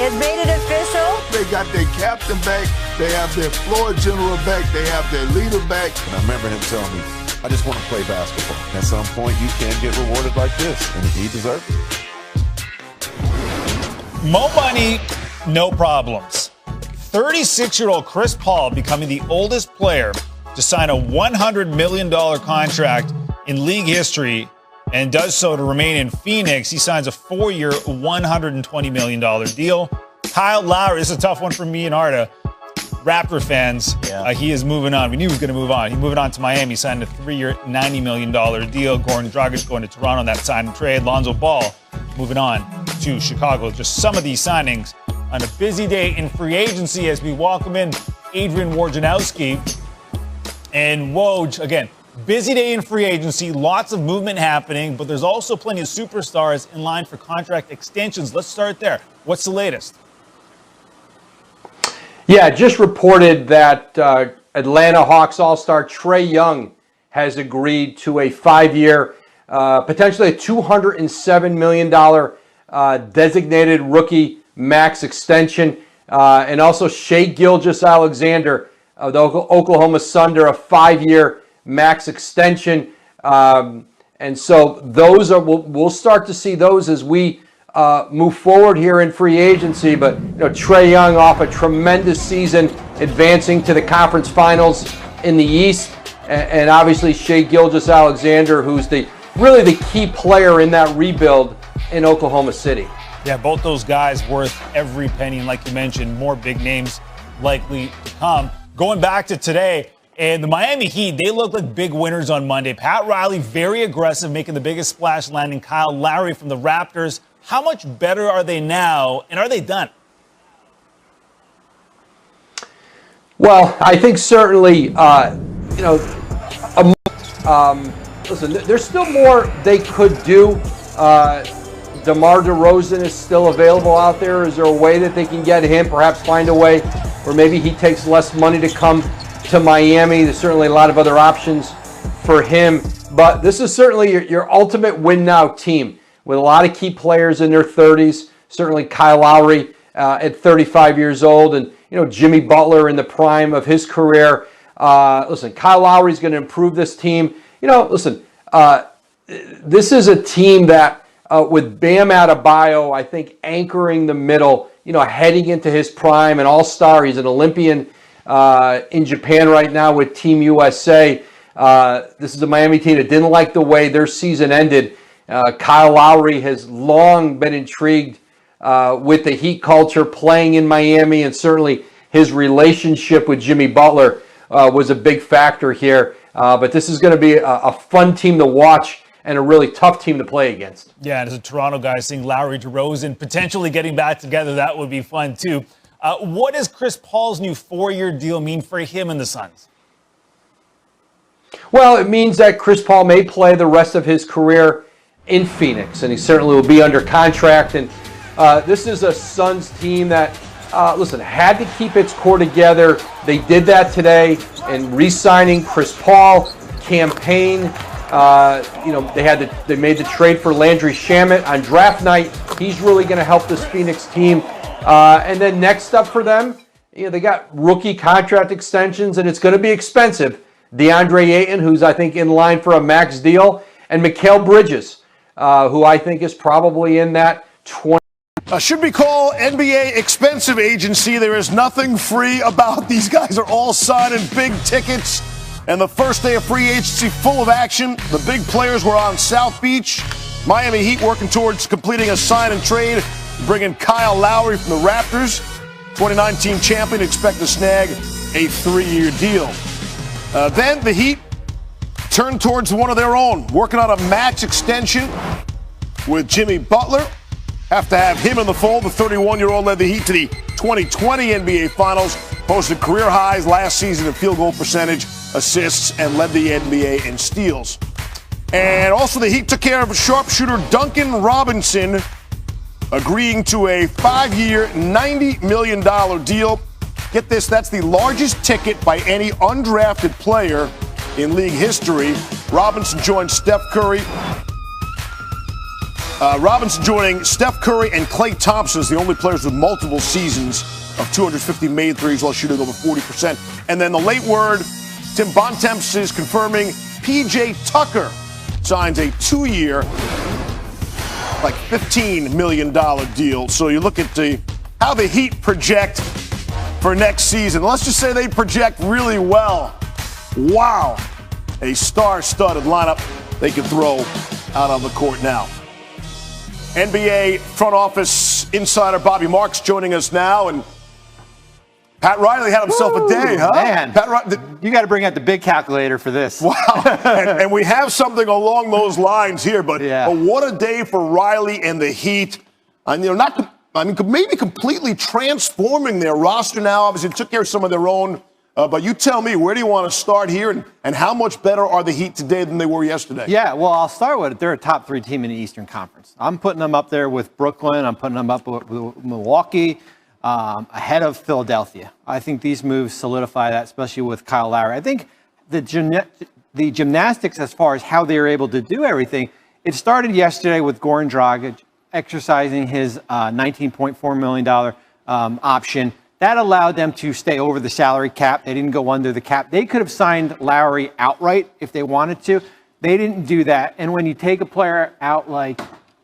has made it official. They got their captain back. They have their floor general back. They have their leader back. And I remember him telling me, I just want to play basketball. At some point, you can get rewarded like this, and he deserves it. Mo money, no problems. 36-year-old Chris Paul becoming the oldest player to sign a $100 million contract in league history, and does so to remain in Phoenix. He signs a 4-year, $120 million deal. Kyle Lowry, this is a tough one for me and Arda. Raptor fans, he is moving on. We knew he was going to move on. He's moving on to Miami, signed a 3-year, $90 million deal. Goran Dragic going to Toronto on that sign and trade. Lonzo Ball moving on to Chicago. Just some of these signings on a busy day in free agency as we welcome in Adrian Wojnarowski. And Woj, again, busy day in free agency, lots of movement happening, but there's also plenty of superstars in line for contract extensions. Let's start there. What's the latest? Yeah, just reported that Atlanta Hawks All-Star Trae Young has agreed to a 5-year, potentially a $207 million designated rookie max extension. And also Shai Gilgeous-Alexander of the Oklahoma Thunder, a 5-year max extension. And so those are, we'll start to see those as we move forward here in free agency. But Trae Young off a tremendous season, advancing to the conference finals in the East, and obviously Shai Gilgeous-Alexander, who's really the key player in that rebuild in Oklahoma City. Yeah, both those guys worth every penny, and like you mentioned, more big names likely to come. Going back to today, and the Miami Heat, they look like big winners on Monday. Pat Riley, very aggressive, making the biggest splash, landing Kyle Lowry from the Raptors. How much better are they now, and are they done? Well, I think certainly, listen, there's still more they could do. DeMar DeRozan is still available out there. Is there a way that they can get him, perhaps find a way where maybe he takes less money to come to Miami? There's certainly a lot of other options for him. But this is certainly your ultimate win-now team with a lot of key players in their 30s. Certainly Kyle Lowry at 35 years old, and Jimmy Butler in the prime of his career. Listen, Kyle Lowry is going to improve this team. This is a team that with Bam Adebayo, I think, anchoring the middle, heading into his prime, an all-star. He's an Olympian in Japan right now with Team USA. This is a Miami team that didn't like the way their season ended. Kyle Lowry has long been intrigued with the Heat culture, playing in Miami, and certainly his relationship with Jimmy Butler was a big factor here. But this is going to be a fun team to watch and a really tough team to play against. Yeah, and as a Toronto guy, seeing Lowry, DeRozan potentially getting back together, that would be fun too. What does Chris Paul's new 4-year deal mean for him and the Suns? Well, it means that Chris Paul may play the rest of his career in Phoenix, and he certainly will be under contract. And this is a Suns team that, had to keep its core together. They did that today in re-signing Chris Paul, campaign. They made the trade for Landry Shamet on draft night. He's really going to help this Phoenix team. And then next up for them, they got rookie contract extensions, and it's going to be expensive. DeAndre Ayton, who's I think in line for a max deal, and Mikal Bridges, who I think is probably in that 20. Should we call NBA expensive agency? There is nothing free about these guys. Are all signing big tickets. And the first day of free agency full of action. The big players were on South Beach. Miami Heat working towards completing a sign and trade, bringing Kyle Lowry from the Raptors. 2019 champion expect to snag a 3-year deal. Then the Heat turned towards one of their own, working on a max extension with Jimmy Butler. Have to have him in the fold. The 31-year-old led the Heat to the 2020 NBA Finals, posted career highs last season in field goal percentage, assists, and led the NBA in steals. And also the Heat took care of sharpshooter Duncan Robinson, agreeing to a 5-year, $90 million deal. Get this, that's the largest ticket by any undrafted player in league history. Robinson joined Steph Curry Robinson joining Steph Curry and Klay Thompson as the only players with multiple seasons of 250 made threes while shooting over 40%. And then the late word, Tim Bontemps is confirming P.J. Tucker signs a 2-year, like $15 million deal. So you look at how the Heat project for next season. Let's just say they project really well. Wow. A star-studded lineup they can throw out on the court now. NBA front office insider Bobby Marks joining us now, and Pat Riley had himself a day, huh? Man, you got to bring out the big calculator for this. Wow, and we have something along those lines here, but what a day for Riley and the Heat. And maybe completely transforming their roster now. Obviously, took care of some of their own. But you tell me, where do you want to start here, and how much better are the Heat today than they were yesterday? Yeah, well, I'll start with it. They're a top 3 team in the Eastern Conference. I'm putting them up there with Brooklyn. I'm putting them up with Milwaukee, ahead of Philadelphia. I think these moves solidify that, especially with Kyle Lowry. I think the gymnastics as far as how they were able to do everything, it started yesterday with Goran Dragic exercising his $19.4 million option. That allowed them to stay over the salary cap. They didn't go under the cap. They could have signed Lowry outright if they wanted to. They didn't do that. And when you take a player out like,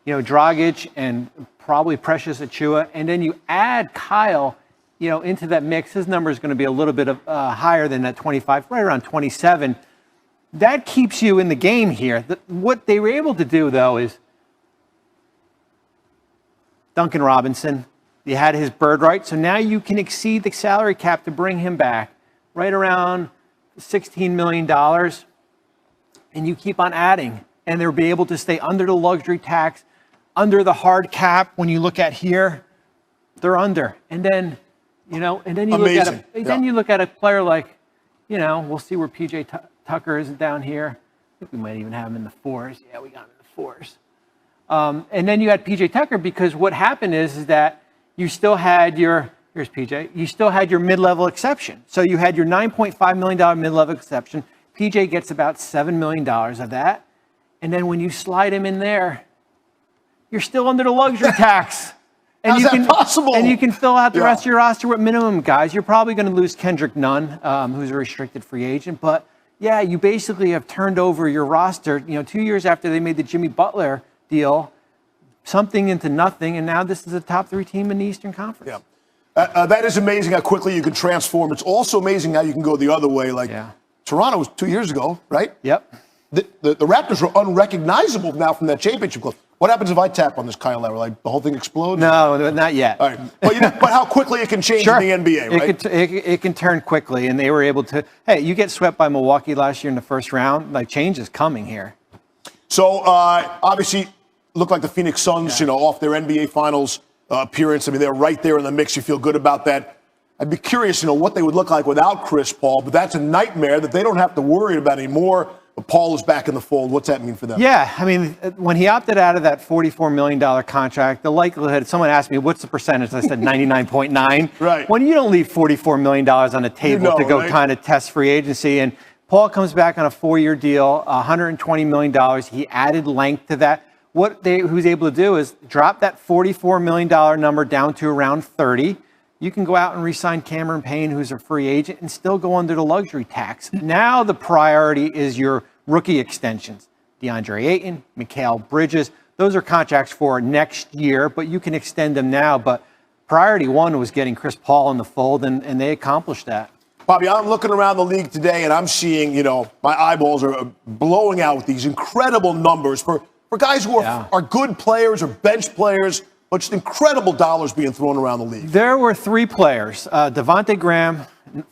Dragic and probably Precious Achiuwa, and then you add Kyle, into that mix, his number is going to be a little bit higher than that 25, right around 27. That keeps you in the game here. What they were able to do, though, is Duncan Robinson. You had his bird right, so now you can exceed the salary cap to bring him back right around $16 million, and you keep on adding, and they'll be able to stay under the luxury tax, under the hard cap. When you look at here, they're under, and then you look at you look at a player like, we'll see where P.J. Tucker is down here. I think we might even have him in the 4s. Yeah, we got him in the 4s. And then you had P.J. Tucker, because what happened is that you still had here's PJ, you still had your mid-level exception. So you had your $9.5 million mid-level exception. PJ gets about $7 million of that. And then when you slide him in there, you're still under the luxury tax. And How's that possible? And you can fill out the rest of your roster with minimum guys. You're probably going to lose Kendrick Nunn, who's a restricted free agent. But, yeah, you basically have turned over your roster, 2 years after they made the Jimmy Butler deal, something into nothing, and now this is a top 3 team in the Eastern Conference. Yeah, that is amazing how quickly you can transform. It's also amazing how you can go the other way. Toronto was 2 years ago, right? Yep. The Raptors are unrecognizable now from that championship club. What happens if I tap on this Kyle Lowry? Like the whole thing explodes? No, not yet. All right. But how quickly it can change in the NBA, right? It can turn quickly, and they were able to. Hey, you get swept by Milwaukee last year in the first round. Like, change is coming here. So obviously, look like the Phoenix Suns, off their NBA Finals appearance. I mean, they're right there in the mix. You feel good about that. I'd be curious, what they would look like without Chris Paul, but that's a nightmare that they don't have to worry about anymore. But Paul is back in the fold. What's that mean for them? Yeah, I mean, when he opted out of that $44 million contract, the likelihood, someone asked me, what's the percentage? I said 99.9. Right. When you don't leave $44 million on the table to go kind of test free agency, and Paul comes back on a 4-year deal, $120 million. He added length to that. What he was able to do is drop that $44 million number down to around 30. You can go out and re-sign Cameron Payne, who's a free agent, and still go under the luxury tax. Now the priority is your rookie extensions. DeAndre Ayton, Mikal Bridges. Those are contracts for next year, but you can extend them now. But priority one was getting Chris Paul in the fold, and they accomplished that. Bobby, I'm looking around the league today, and I'm seeing, my eyeballs are blowing out with these incredible numbers for guys who are good players or bench players, but just incredible dollars being thrown around the league. There were 3 players. Devontae Graham,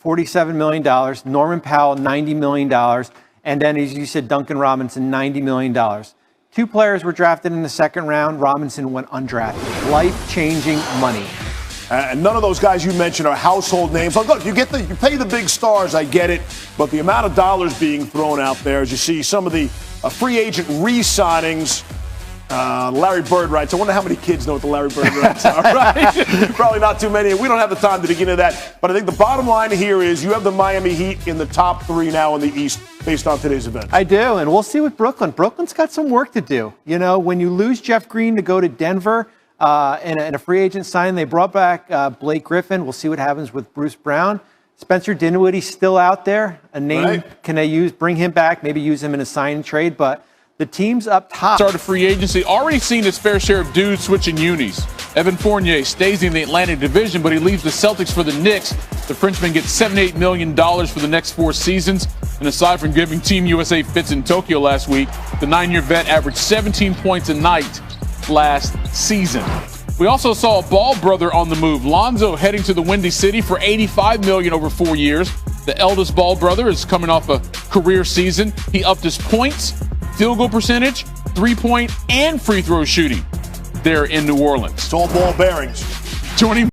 $47 million. Norman Powell, $90 million. And then, as you said, Duncan Robinson, $90 million. 2 players were drafted in the second round. Robinson went undrafted. Life-changing money. And none of those guys you mentioned are household names. Look, you pay the big stars, I get it. But the amount of dollars being thrown out there, as you see some of the free agent re-signings, Larry Bird rights. I wonder how many kids know what the Larry Bird rights are, right? Probably not too many. We don't have the time to dig into that. But I think the bottom line here is you have the Miami Heat in the top 3 now in the East based on today's event. I do, and we'll see with Brooklyn. Brooklyn's got some work to do. You know, when you lose Jeff Green to go to Denver in a free agent signing, they brought back Blake Griffin. We'll see what happens with Bruce Brown. Spencer Dinwiddie's still out there. A name, right. Can they bring him back, maybe use him in a sign and trade, but the teams up top. Started free agency, already seen his fair share of dudes switching unis. Evan Fournier stays in the Atlantic Division, but he leaves the Celtics for the Knicks. The Frenchman gets $78 million for the next 4 seasons. And aside from giving Team USA fits in Tokyo last week, the 9-year vet averaged 17 points a night last season. We also saw a Ball brother on the move. Lonzo heading to the Windy City for $85 million over 4 years. The eldest Ball brother is coming off a career season. He upped his points, field goal percentage, 3-point, and free throw shooting there in New Orleans. It's all ball bearings. Joining